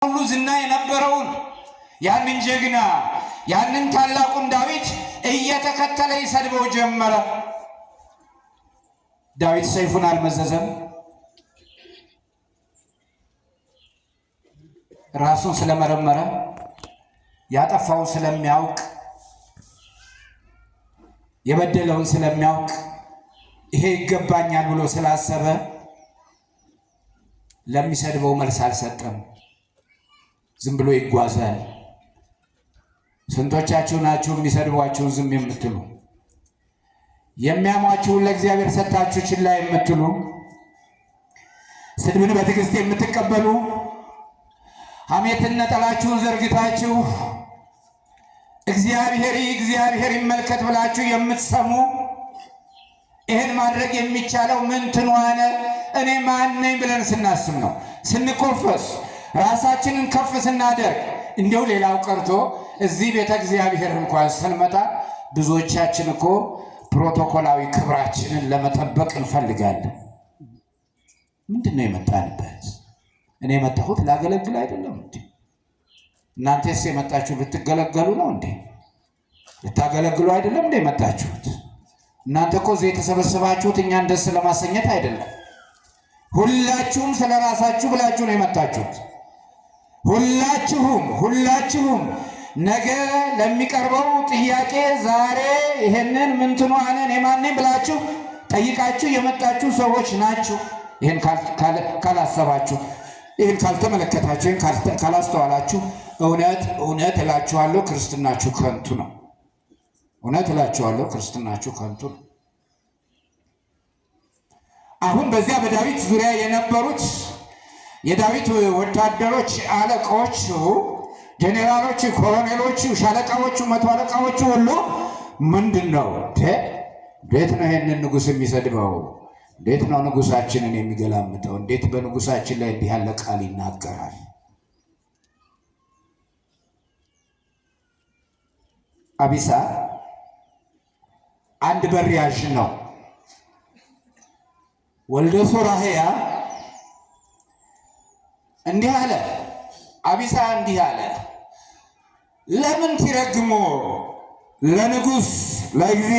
ሁሉ ዝና የነበረውን ያንን ጀግና ያንን ታላቁን ዳዊት እየተከተለ ይሰድበው ጀመረ። ዳዊት ሰይፉን አልመዘዘም። ራሱን ስለመረመረ ያጠፋውን ስለሚያውቅ የበደለውን ስለሚያውቅ ይሄ ይገባኛል ብሎ ስላሰበ ለሚሰድበው መልስ አልሰጠም። ዝም ብሎ ይጓዛል። ስንቶቻችሁ ናችሁ የሚሰድቧችሁን ዝም የምትሉ? የሚያሟችሁን ለእግዚአብሔር ሰጣችሁ ችላ የምትሉ? ስድብን በትዕግስት የምትቀበሉ? ሐሜትን ነጠላችሁን ዘርግታችሁ እግዚአብሔር ይመልከት ብላችሁ የምትሰሙ? ይህን ማድረግ የሚቻለው ምን ትንዋነ እኔ ማን ነኝ ብለን ስናስብ ነው። ስንኮፈስ ራሳችንን ከፍ ስናደርግ እንዲሁ ሌላው ቀርቶ እዚህ ቤተ እግዚአብሔር እንኳን ስንመጣ ብዙዎቻችን እኮ ፕሮቶኮላዊ ክብራችንን ለመጠበቅ እንፈልጋለን። ምንድነው የመጣንበት? እኔ የመጣሁት ላገለግል አይደለም እንዴ? እናንተስ የመጣችሁ ልትገለገሉ ነው እንዴ? ልታገለግሉ አይደለም እንዴ የመጣችሁት? እናንተ እኮ እዚህ የተሰበሰባችሁት እኛን ደስ ለማሰኘት አይደለም። ሁላችሁም ስለራሳችሁ ብላችሁ ነው የመጣችሁት። ሁላችሁም ነገ ለሚቀርበው ጥያቄ ዛሬ ይሄንን ምንትኑ አነን የማንነኝ ብላችሁ ጠይቃችሁ የመጣችሁ ሰዎች ናችሁ። ይሄን ካላሰባችሁ፣ ይሄን ካልተመለከታችሁ፣ ይሄን ካላስተዋላችሁ እውነት እላችኋለሁ ክርስትናችሁ ከንቱ ነው። እውነት እላችኋለሁ ክርስትናችሁ ከንቱ ነው። አሁን በዚያ በዳዊት ዙሪያ የነበሩት የዳዊት ወታደሮች አለቆች፣ ጄኔራሎች፣ ኮሎኔሎች፣ ሻለቃዎቹ፣ መቶ አለቃዎቹ ሁሉ ምንድነው እንዴት ነው ይሄንን ንጉስ የሚሰድበው? እንዴት ነው ንጉሳችንን የሚገላምጠው? እንዴት በንጉሳችን ላይ እንዲህ ያለ ቃል ይናገራል? አቢሳ አንድ በሪያዥ ነው። ወልደ ሶራህያ እንዲህ አለ። አቢሳ እንዲህ አለ፣ ለምን ትረግሞ ለንጉስ ለጊዜ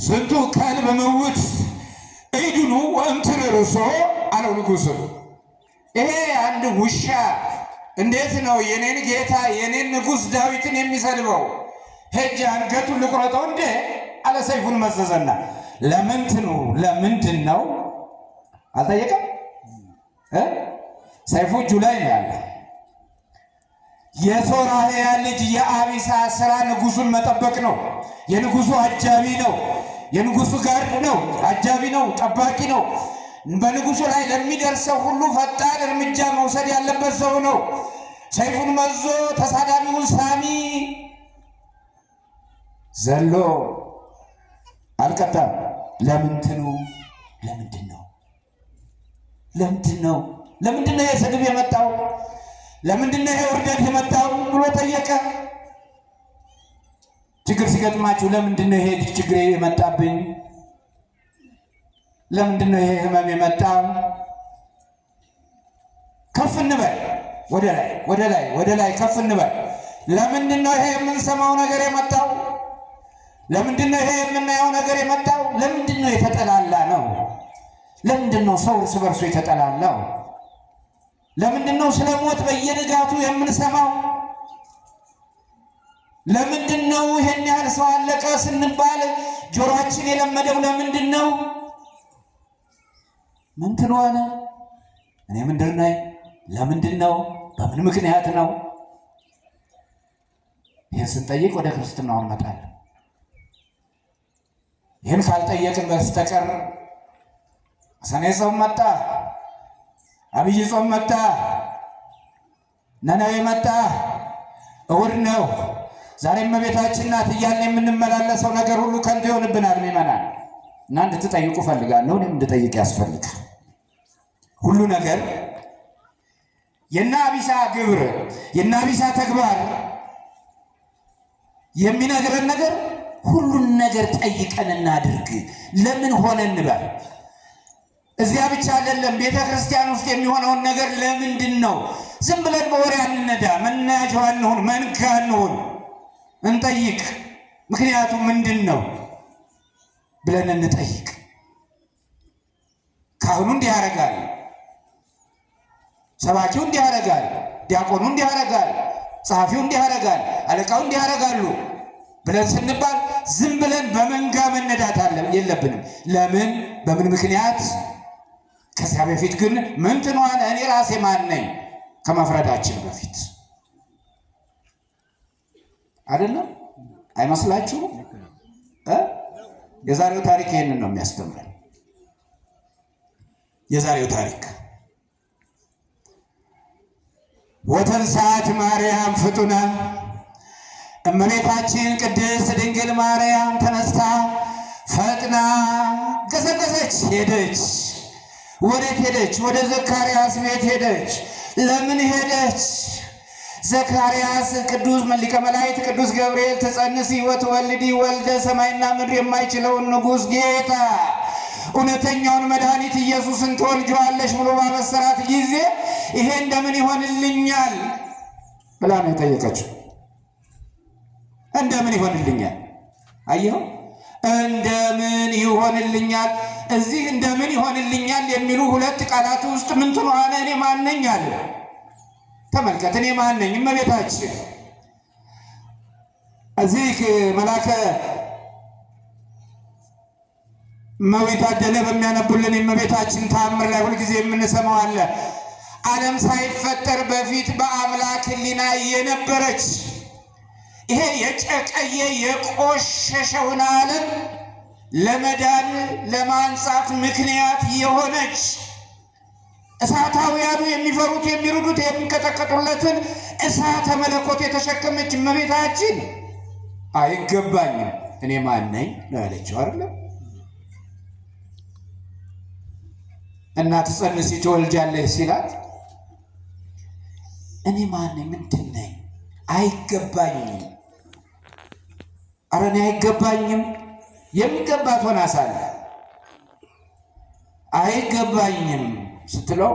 ስንቱ ከልብ ምውት እይዱኑ ወእምትር ርሶ አለው ንጉሱ። ይሄ አንድ ውሻ እንዴት ነው የኔን ጌታ የኔን ንጉስ ዳዊትን የሚሰድበው? ሄጄ አንገቱን ልቁረጠው እንዴ አለ። ሰይፉን መዘዘና ለምንድን ነው አልጠየቀም። ሰይፉ እጁ ላይ ነው ያለ። የሶራህያ ልጅ የአቢሳ ስራ ንጉሱን መጠበቅ ነው። የንጉሱ አጃቢ ነው። የንጉሱ ጋርድ ነው። አጃቢ ነው። ጠባቂ ነው። በንጉሱ ላይ ለሚደርሰው ሁሉ ፈጣን እርምጃ መውሰድ ያለበት ሰው ነው። ሰይፉን መዞ ተሳዳቢውን ሳሚ ዘሎ አልቀጣም። ለምንድን ነው የስድብ የመጣው? ለምንድን ነው የውርደት የመጣው ብሎ ጠየቀ። ችግር ሲገጥማችሁ ለምንድን ነው ይሄ ችግር የመጣብኝ? ለምንድን ነው ይሄ ህመም የመጣው? ከፍ እንበል፣ ወደ ላይ ከፍ እንበል። ለምንድን ነው ይሄ የምንሰማው ነገር የመጣው? ለምንድን ነው ይሄ የምናየው ነገር የመጣው? ለምንድን ነው የተጠላላ ነው? ለምንድን ነው ሰው እርስ በርሱ የተጠላላው? ለምንድን ነው ስለ ሞት በየንጋቱ የምንሰማው? ለምንድን ነው ይሄን ያህል ሰው አለቀ ስንባል ጆሮአችን የለመደው? ለምንድን ነው? ምን ትሆነ? እኔ ምንድን ነኝ? ለምንድን ነው? በምን ምክንያት ነው? ይህን ስንጠይቅ ወደ ክርስትናው እንመጣለን። ይህን ካልጠየቅን በስተቀር ሰኔ ጾም መጣ፣ አብይ ጾም መጣ፣ ነነዌ መጣ፣ እሑድ ነው፣ ዛሬም እመቤታችን ናት እያልን የምንመላለሰው ነገር ሁሉ ከንቱ ይሆንብናል። ምእመናን እና እንድትጠይቁ ፈልጋለሁ። እኔም እንድጠይቅ ያስፈልጋል። ሁሉ ነገር የእነ አቢሳ ግብር የእነ አቢሳ ተግባር የሚነግረን ነገር ሁሉን ነገር ጠይቀን እናድርግ። ለምን ሆነ እንበል። እዚያ ብቻ አይደለም፣ ቤተ ክርስቲያን ውስጥ የሚሆነውን ነገር ለምንድን ነው ዝም ብለን በወሬ አንነዳ፣ መናጃው አንሁን፣ መንጋ አንሁን፣ እንጠይቅ። ምክንያቱም ምንድን ነው ብለን እንጠይቅ። ካህኑ እንዲህ ያደርጋል፣ ሰባኪው እንዲህ ያደርጋል፣ ዲያቆኑ እንዲህ ያደርጋል፣ ጸሐፊው እንዲህ ያደርጋል፣ አለቃው እንዲህ ያደርጋሉ ብለን ስንባል ዝም ብለን በመንጋ መነዳት የለብንም። ለምን? በምን ምክንያት? ከዚያ በፊት ግን ምን ትኗል? እኔ ራሴ ማን ነኝ ከመፍረዳችን በፊት አይደለም? አይመስላችሁም? የዛሬው ታሪክ ይህንን ነው የሚያስተምረን። የዛሬው ታሪክ ወተንሳት ማርያም ፍጡነ፣ እመቤታችን ቅድስት ድንግል ማርያም ተነስታ ፈጥና ገሰገሰች፣ ሄደች። ወዴት ሄደች? ወደ ዘካርያስ ቤት ሄደች። ለምን ሄደች? ዘካርያስ ቅዱስ ሊቀ መላእክት ቅዱስ ገብርኤል ትጸንሲ ወትወልዲ ወልደ ሰማይና ምድር የማይችለውን ንጉሥ ጌታ እውነተኛውን መድኃኒት ኢየሱስን ትወልጂዋለሽ ብሎ ባበሰራት ጊዜ ይሄ እንደምን ይሆንልኛል ብላ ነው የጠየቀችው። እንደምን ይሆንልኛል? አየኸው፣ እንደምን ይሆንልኛል። እዚህ እንደምን ይሆንልኛል የሚሉ ሁለት ቃላት ውስጥ ምን ትሆነ? እኔ ማን ነኝ አለ። ተመልከት፣ እኔ ማን ነኝ? እመቤታችን እዚህ መላከ እመቤት ታደለ በሚያነቡልን የእመቤታችን ተአምር ላይ ሁልጊዜ የምንሰማው አለ። ዓለም ሳይፈጠር በፊት በአምላክ ሕሊና የነበረች ይሄ የጨቀየ የቆሸሸውን ዓለም ለመዳን ለማንጻት ምክንያት የሆነች እሳታውያኑ የሚፈሩት የሚሩዱት የሚንቀጠቀጡለትን እሳተ መለኮት የተሸከመች እመቤታችን አይገባኝም እኔ ማን ነኝ ነው ያለችው አይደለም? እና ትጸንሲ ትወልጃለሽ ሲላት እኔ ማን ነኝ? ምንድን ነኝ? አይገባኝም። ኧረ እኔ አይገባኝም። የሚገባት ሆና ሳለ አይገባኝም ስትለው